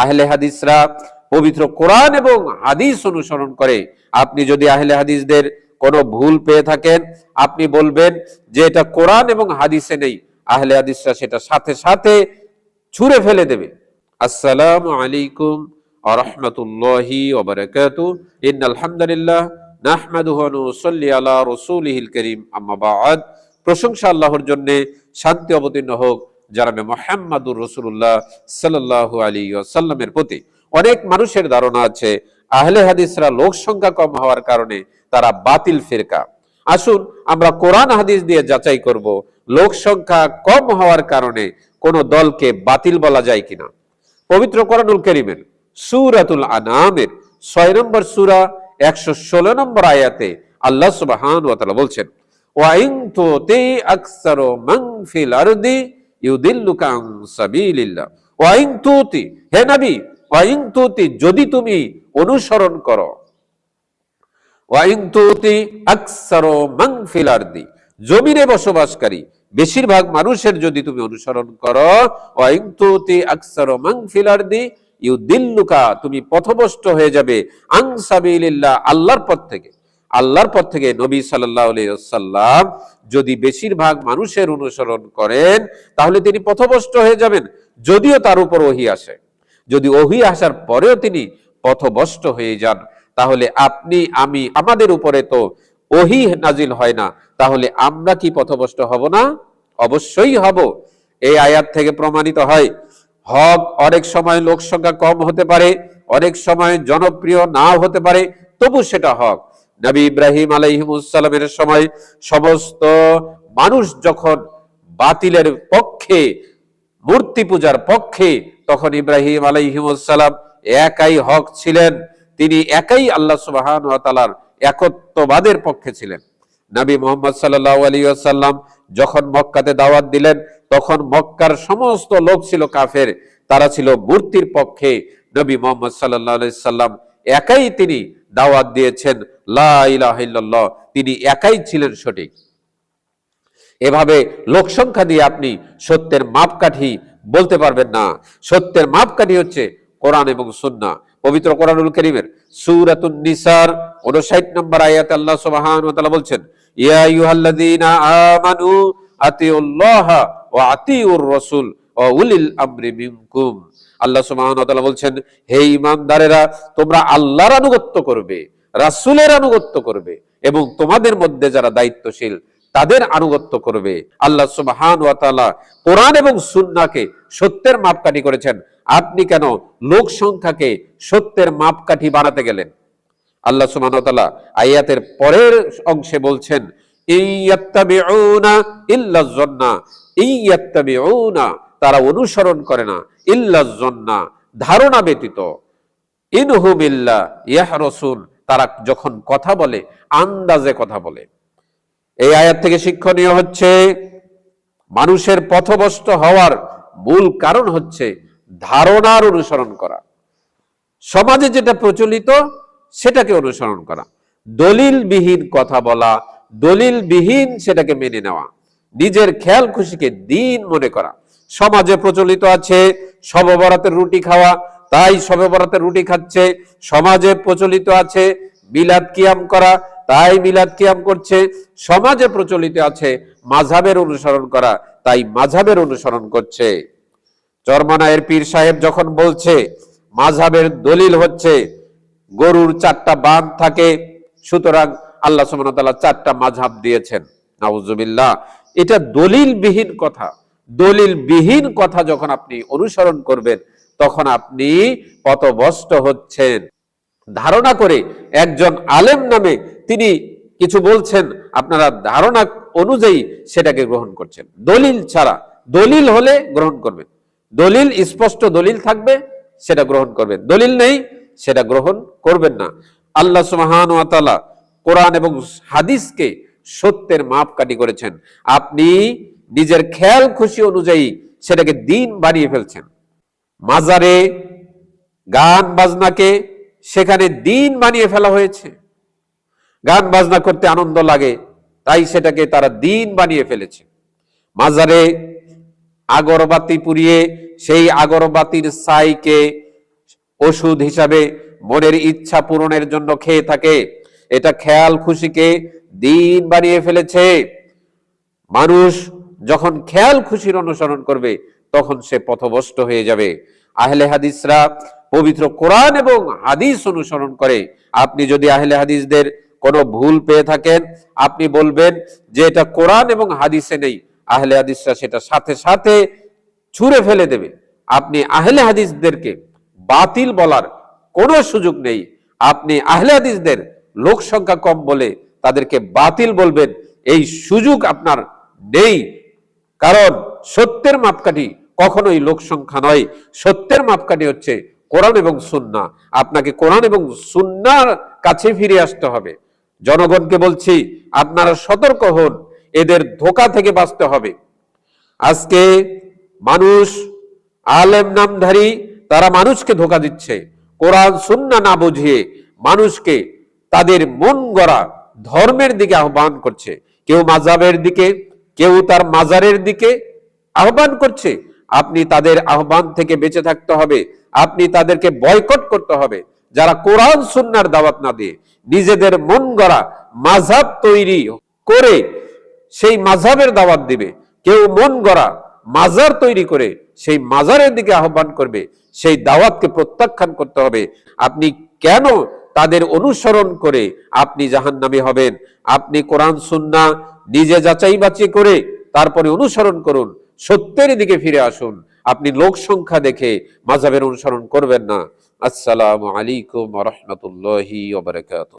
আহলে হাদিসরা পবিত্র কোরআন এবং হাদিস অনুসরণ করে। আপনি যদি আহলে হাদিসদের কোনো ভুল পেয়ে থাকেন, আপনি বলবেন যে এটা কোরআন এবং হাদিসে নেই, আহলে হাদিসরা সেটা সাথে সাথে ছুঁড়ে ফেলে দেবে। আসসালামু আলাইকুম ওয়া রাহমাতুল্লাহি ওয়া বারাকাতুহু। ইন্নাল হামদুলিল্লাহ নাহমাদুহু ওয়া নুসাল্লি আলা রাসূলিহিল কারীম, আম্মা বা'দ। প্রশংসা আল্লাহর জন্য, শান্তি অবতীর্ণ হোক জনাবে মুহাম্মদুর রাসূলুল্লাহ সাল্লাল্লাহু আলাইহি ওয়াসাল্লামের প্রতি। অনেক মানুষের ধারণা আছে আহলে হাদিসরা লোক সংখ্যা কম হওয়ার কারণে তারা বাতিল ফিরকা। আসুন আমরা কোরআন হাদিস দিয়ে যাচাই করব লোক সংখ্যা কম হওয়ার কারণে কোন দলকে বাতিল বলা যায় কিনা। পবিত্র কোরআনুল কারীমের সূরাতুল আনামের 6 নম্বর সূরা 116 নম্বর আয়াতে আল্লাহ সুবহানাহু ওয়া তাআলা বলছেন, ওয়া ইন তুতি আকসারু মান ফিল আরদি ইউদিল্লুকা আন সাবিলিল্লাহ। ওয়া ইন তুতি, হে নবী, ওয়া ইন তুতি, যদি তুমি অনুসরণ করো, ওয়া ইন তুতি আকসারু মান ফিল আরদি, জমিনে বসবাসকারী বেশিরভাগ মানুষের যদি তুমি অনুসরণ করো, ওয়া ইন তুতি আকসারু মান ফিল আরদি ইউদিল্লুকা, তুমি পথভ্রষ্ট হয়ে যাবে, আন সাবিলিল্লাহ, আল্লাহর পথ থেকে। আল্লাহর পথ থেকে নবী সাল্লাল্লাহু আলাইহি ওয়াসাল্লাম যদি বেশিরভাগ মানুষের অনুসরণ করেন তাহলে তিনি পথভ্রষ্ট হয়ে যাবেন, যদিও তার উপর ওহী আসে। যদি ওহী আসার পরেও তিনি পথভ্রষ্ট হয়ে যান, তাহলে আপনি আমি আমাদের উপরে তো ওহী নাজিল হয় না, তাহলে আমরা কি পথভ্রষ্ট হব না? অবশ্যই হব। এই আয়াত থেকে প্রমাণিত হয় হক অনেক সময় লোক সংখ্যা কম হতে পারে, অনেক সময় জনপ্রিয় নাও হতে পারে, তবু সেটা হক। নবী ইব্রাহিম আলাইহিস সালামের সময় সমস্ত মানুষ যখন বাতিলের পক্ষে, মূর্তি পূজার পক্ষে, তখন ইব্রাহিম আলাইহিস সালাম একাই হক ছিলেন, তিনি একাই আল্লাহ সুবহানাহু ওয়া তাআলার একত্ববাদের পক্ষে ছিলেন। নবী মুহাম্মদ সাল্লাল্লাহু আলাইহি ওয়াসাল্লাম যখন মক্কাতে দাওয়াত দিলেন, তখন মক্কার সমস্ত লোক ছিল কাফের, তারা ছিল মূর্তির পক্ষে। নবী মুহাম্মদ সাল্লাল্লাহু আলাইহি ওয়াসাল্লাম একাই তিনি দাওয়াত দিয়েছেন লা ইলাহা ইল্লাল্লাহ, তিনি একাই ছিলেন সঠিক। এভাবে লোক সংখ্যা দিয়ে আপনি সত্যের মাপকাঠি বলতে পারবেন না। সত্যের মাপকাঠি হচ্ছে কোরআন এবং সুন্নাহ। পবিত্র কোরআনুল কারীমের সূরাতুন নিসার 59 নম্বর আয়াতে আল্লাহ সুবহানাহু ওয়া তাআলা বলছেন, ইয়া আইয়ুহাল্লাযীনা আমানু আতিউল্লাহা ওয়া আতিউর রাসূল ওয়া উলিল আমরি মিনকুম। আল্লাহ সুবহানাহু ওয়া তাআলা বলছেন, হে ঈমানদারেরা, তোমরা আল্লাহর আনুগত্য করবে, রাসূলের আনুগত্য করবে এবং তোমাদের মধ্যে যারা দায়িত্বশীল তাদের আনুগত্য করবে। আল্লাহ সুবহানাহু ওয়া তাআলা কোরআন এবং সুন্নাহকে সত্যের মাপকাঠি করেছেন, আপনি কেন লোক সংখ্যাকে সত্যের মাপকাঠি বানাতে গেলেন? আল্লাহ সুবহানাহু ওয়া তাআলা আয়াতের পরের অংশে বলছেন, ইয়াত্তাবিউনা ইল্লা যন্না, ইয়াত্তাবিউনা, তারা অনুসরণ করে না, ইল্লা যন্না, ধারণা ব্যতীত, ইনহুম ইল্লা ইয়াহরাসুন, তারা যখন কথা বলে আন্দাজে কথা বলে। এই আয়াত থেকে শিক্ষণীয় হচ্ছে মানুষের পথভ্রষ্ট হওয়ার মূল কারণ হচ্ছে ধারণার অনুসরণ করা, সমাজে যেটা প্রচলিত সেটাকে অনুসরণ করা, দলিলবিহীন কথা বলা, দলিলবিহীন সেটাকে মেনে নেওয়া, নিজের খেয়াল খুশিকে দিন মনে করা। সমাজে প্রচলিত আছে শবে বরাতের রুটি খাওয়া, তাই শবে বরাতের রুটি খাচ্ছে। সমাজে প্রচলিত আছে মিলাদ কিয়াম করা, তাই মিলাদ কিয়াম করছে। সমাজে প্রচলিত আছে মাযহাবের অনুসরণ করা, তাই মাযহাবের অনুসরণ করছে। চরমনায়ের পীর সাহেব যখন বলছে মাযহাবের দলিল হচ্ছে গরুর 4টা বান থাকে, সুতরাং আল্লাহ সুবহানাহু ওয়া তাআলা 4টা মাযহাব দিয়েছেন, নাউজুবিল্লাহ, এটা দলিলবিহীন কথা। দলিলবিহীন কথা যখন আপনি অনুসরণ করবেন তখন আপনি পথভ্রষ্ট হচ্ছেন। ধারণা করে একজন আলেম নামে তিনি কিছু বলছেন, আপনারা ধারণা অনুযায়ী সেটাকে গ্রহণ করছেন, দলিল ছাড়া। দলিল হলে গ্রহণ করবেন, দলিল স্পষ্ট দলিল থাকবে সেটা গ্রহণ করবেন, দলিল নেই সেটা গ্রহণ করবেন না। আল্লাহ সুবহানাহু ওয়া তাআলা কোরআন এবং হাদিসকে সত্যের মাপকাঠি করেছেন, আপনি নিজের খেয়াল খুশি অনুযায়ী সেটাকে দিন বানিয়ে ফেলছেন। মাজারে গান বাজনাকে সেখানে দিন বানিয়ে ফেলা হয়েছে, গান বাজনা করতে আনন্দ লাগে তাই সেটাকে তারা দিন বানিয়ে ফেলেছে। মাজারে আগরবাতি পুড়িয়ে সেই আগরবাতির ছাইকে ওষুধ হিসাবে মনের ইচ্ছা পূরণের জন্য খেয়ে থাকে। এটা খেয়াল খুশিকে দিন বানিয়ে ফেলেছে। মানুষ যখন খেয়াল খুশির অনুসরণ করবে তখন সে পথভ্রষ্ট হয়ে যাবে। আহলে হাদিসরা পবিত্র কোরআন এবং হাদিস অনুসরণ করে। আপনি যদি আহলে হাদিসদের কোনো ভুল পেয়ে থাকেন, আপনি বলবেন যে এটা কোরআন এবং হাদিসে নেই। আহলে হাদিসরা সেটা সাথে সাথে ছুঁড়ে ফেলে দেবে। আপনি আহলে হাদিসদেরকে বাতিল বলার কোনো সুযোগ নেই। আপনি আহলে হাদিসদের লোক সংখ্যা কম বলে তাদেরকে বাতিল বলবেন, এই সুযোগ আপনার নেই। কারণ সত্যের মাপকাঠি কখনোই লোক সংখ্যা নয়, সত্যের মাপকাঠি হচ্ছে কোরআন এবং সুন্নাহ। আপনাকে কোরআন এবং সুন্নাহর কাছে ফিরে আসতে হবে। জনগণকে বলছি, আপনারা সতর্ক হন, এদের ধোঁকা থেকে বাঁচতে হবে। আজকে মানুষ আলেম নামধারী, তারা মানুষকে ধোঁকা দিচ্ছে, কোরআন সুন্নাহ না বুঝিয়ে মানুষকে তাদের মন গড়া ধর্মের দিকে আহ্বান করছে। কেউ মাযহাবের দিকে, কেউ তার মাজারের দিকে আহ্বান করছে। আপনি তাদের আহ্বান থেকে বেঁচে থাকতে হবে। আপনি তাদেরকে বয়কট করতে হবে। যারা কোরআন সুন্নাহর দাওয়াত না দিয়ে নিজেদের মন গড়া মাযহাব তৈরি করে সেই মাযহাবের দাওয়াত দিবে, কেউ মন গড়া মাজার তৈরি করে সেই মাজারের দিকে আহ্বান করবে, সেই দাওয়াতকে প্রত্যাখ্যান করতে হবে। আপনি কেন তাদের অনুসরণ করে আপনি জাহান্নামী হবেন? আপনি কোরআন সুন্নাহ নিজে যাচাই বাছাই করে তারপরে অনুসরণ করুন, সত্যের দিকে ফিরে আসুন। আপনি লোক সংখ্যা দেখে মাযহাবের অনুসরণ করবেন না। আসসালামু আলাইকুম ওয়া রাহমাতুল্লাহি ওয়া বারাকাতুহু।